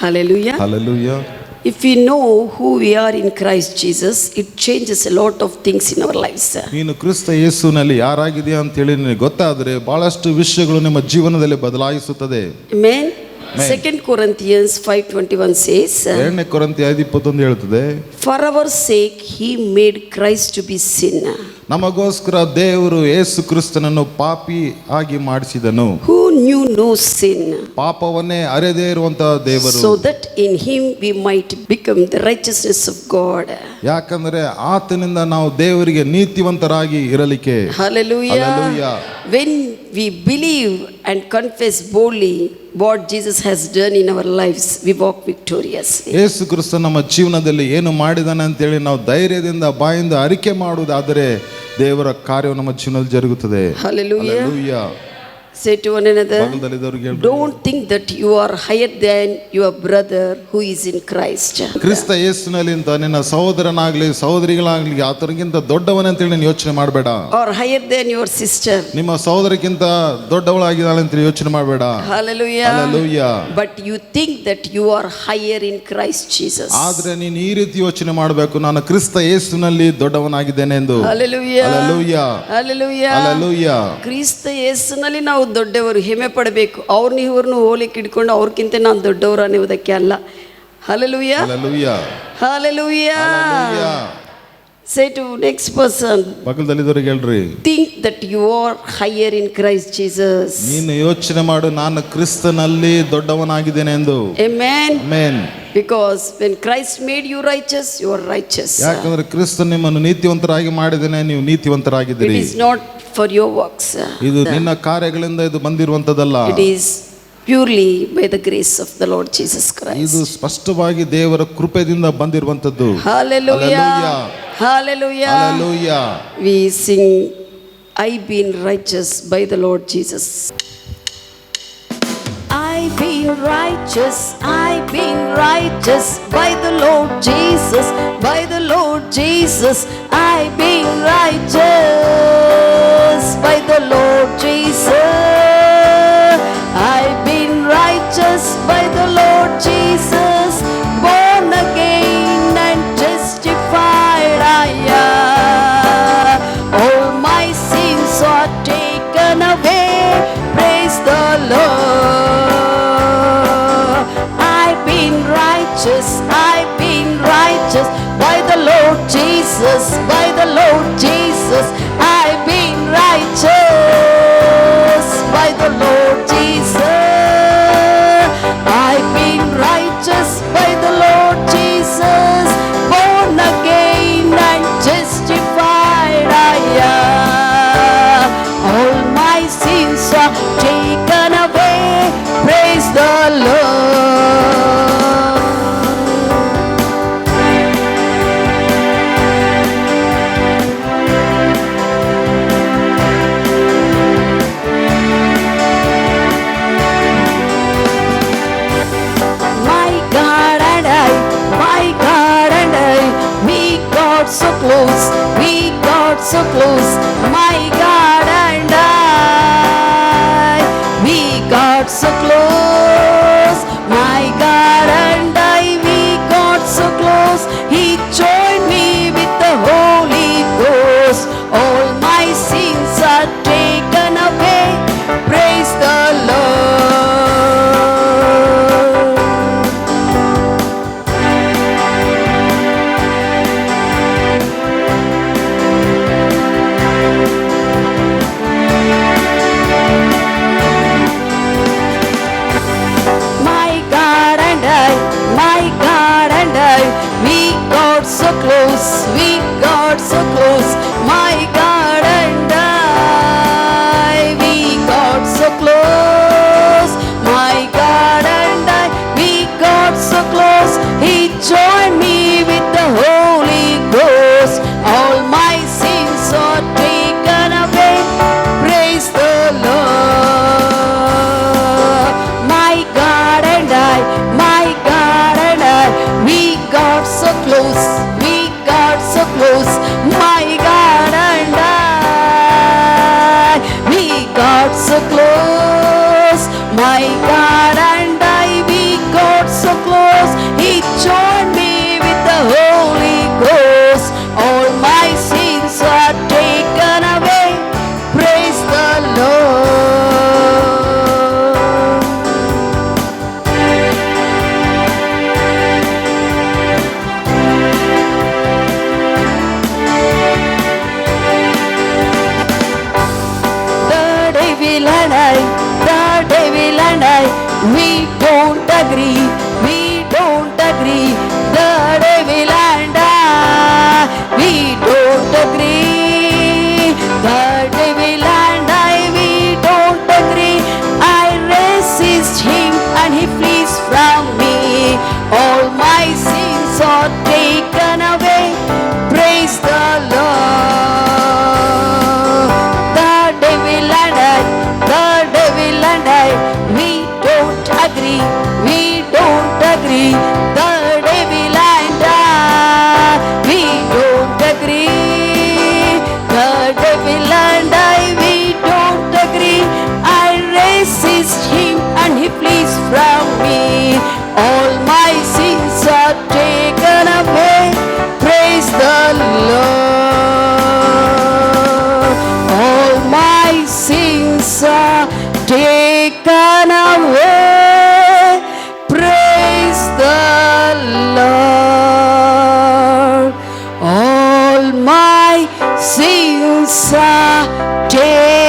Hallelujah. Hallelujah. If we know who we are in Christ Jesus, it changes a lot of things in our lives. ನೀನು ಕ್ರಿಸ್ತ ಯೇಸುವಿನಲ್ಲಿ ಯಾರಾಗಿದೆಯಾ ಅಂತ ಹೇಳಿ ನಿನಗೆ ಗೊತ್ತಾದರೆ ಬಹಳಷ್ಟು ವಿಷಯಗಳು ನಿಮ್ಮ ಜೀವನದಲ್ಲಿ ಬದಲಾಯಿಸುತ್ತದೆ. Amen. 2 Corinthians 5:21 says, 2 ಕೊರಿಂಥಿ 5:21 ಹೇಳುತ್ತದೆ, for our sake he made Christ to be sin. ನಮಗೋಸ್ಕರ ದೇವರು ಯೇಸು ಕ್ರಿಸ್ತನನ್ನು ಪಾಪಿ ಆಗಿ ಮಾಡಿಸಿದನು. Who knew no sin. ಪಾಪವನ್ನೇ ಅರಿಯದೇ ಇರುವಂತಹ ದೇವರು. So that in him we might become the righteousness of God. ಯಾಕಂದ್ರೆ ಆತನಿಂದ ನಾವು ದೇವರಿಗೆ ನೀತಿವಂತರಾಗಿ ಇರಲಿಕ್ಕೆ. Hallelujah. Hallelujah. When we believe and confess boldly what Jesus has done in our lives, we walk victoriously. Yesu Krista ನಮ್ಮ ಜೀವನದಲ್ಲಿ ಏನು ಮಾಡಿದಾನೆ ಅಂತ ಹೇಳಿ ನಾವು ಧೈರ್ಯದಿಂದ ಬಾಯಿಂದ ಅರಿಕೆ ಮಾಡುವುದಾದರೆ ದೇವರ ಕಾರ್ಯವು ನಮ್ಮ ಜೀವನದಲ್ಲಿ ಜರುಗುತ್ತದೆ. Hallelujah. Hallelujah. Say to one another, don't think that you are higher than your brother who is in Christ. ಕ್ರಿಸ್ತ ಯೇಸುವಿನಲ್ಲಿಂದ ನಿನ್ನ ಸಹೋದರನಾಗಲಿ ಸಹೋದರಿಗಳಾಗಲಿ ಆತನಿಗಿಂತ ದೊಡ್ಡವನೇ ಅಂತ ಹೇಳಿ ನೀನು ಯೋಚನೆ ಮಾಡಬೇಡ. Or higher than your sister. ನಿಮ್ಮ ಸಹೋದರಿಗಿಂತ ದೊಡ್ಡವಳಾಗಿದ್ದಾಳೆ ಅಂತ ಯೋಚನೆ ಮಾಡಬೇಡ. Hallelujah. Hallelujah. But you think that you are higher in Christ Jesus. ಆದ್ರೆ ನೀನು ಈ ರೀತಿ ಯೋಚನೆ ಮಾಡಬೇಕು, ನಾನು ಕ್ರಿಸ್ತ ಯೇಸುವಿನಲ್ಲಿ ದೊಡ್ಡವನಾಗಿದ್ದೇನೆ ಎಂದು. Hallelujah. Hallelujah. Hallelujah. Hallelujah. ಕ್ರಿಸ್ತ ಯೇಸುವಿನಲ್ಲಿ ನಾವು ದೊಡ್ಡವರು, ಹೆಮ್ಮೆ ಪಡಬೇಕು. ಅವ್ರನ್ನ ಇವ್ರನ್ನ ಹೋಲಿಕೆ ಇಟ್ಕೊಂಡು ಅವ್ರಕ್ಕಿಂತ ನಾನು ದೊಡ್ಡವರು ಅನ್ನುವುದಕ್ಕೆ ಅಲ್ಲ. Hallelujah. Hallelujah. Hallelujah. Hallelujah. Say to next person, ಪಕ್ಕದಲ್ಲಿದ್ದವರಿಗೆ ಹೇಳ್ರಿ, think that you are higher in Christ Jesus. ನೀನು ಯೋಚನೆ ಮಾಡು, ನಾನು ಕ್ರಿಸ್ತನಲ್ಲಿ ದೊಡ್ಡವನಾಗಿದ್ದೇನೆ ಎಂದು. Amen. Amen. Because when Christ made you righteous, you are righteous. ಯಾಕಂದ್ರೆ ಕ್ರಿಸ್ತ ನಿಮ್ಮನ್ನು ನೀತಿವಂತರಾಗಿ ಮಾಡಿದ್ದೇನೆ, ನೀವು ನೀತಿವಂತರಾಗಿದ್ದೀರಿ. It is not for your works. ಇದು ನಿನ್ನ ಕಾರ್ಯಗಳಿಂದ ಇದು ಬಂದಿರುವಂತದಲ್ಲ. It is purely by the grace of the Lord Jesus Christ. ಇದು ಸ್ಪಷ್ಟವಾಗಿ ದೇವರ ಕೃಪೆಯಿಂದ ಬಂದಿರುವಂತದ್ದು. Hallelujah. Hallelujah. Hallelujah. We sing, I been righteous by the Lord Jesus. I been righteous, I been righteous by the Lord Jesus, by the Lord Jesus. I been righteous by the Lord Jesus. I been righteous by the Lord Jesus, born again and justified I am. All my sins are taken away, praise the Lord. I've been righteous, I've been righteous by the Lord Jesus, by the Lord Jesus. I've been righteous by the Lord Jesus. I've been righteous by the Lord Jesus, born again and justified I am. All my sins are taken away, praise the Lord. My God and I, we got so close, we got so close. My God and I, we got so close. My God and I, we got so close. He joined me with the Holy Ghost. All my sins are taken away, praise the Lord. My God and I, we got so close, we got so close. My God and I, we got so close. My God and I, we got so close. He joined me with the Holy Ghost. All my sins are taken away, praise the Lord. My God and I, we got so close, we got so close. My God and We don't agree, we don't agree. The devil and we don't agree. The devil and we don't agree. I resist him and he flees from me. All my sins are taken away. Praise the Lord. The devil and I, we don't agree, we don't agree. The devil and we don't agree. The devil and we don't agree. I resist him and he flees from me. All my sins are taken away. Praise the Lord. All my sins are taken away. Praise the Lord. All my sins are taken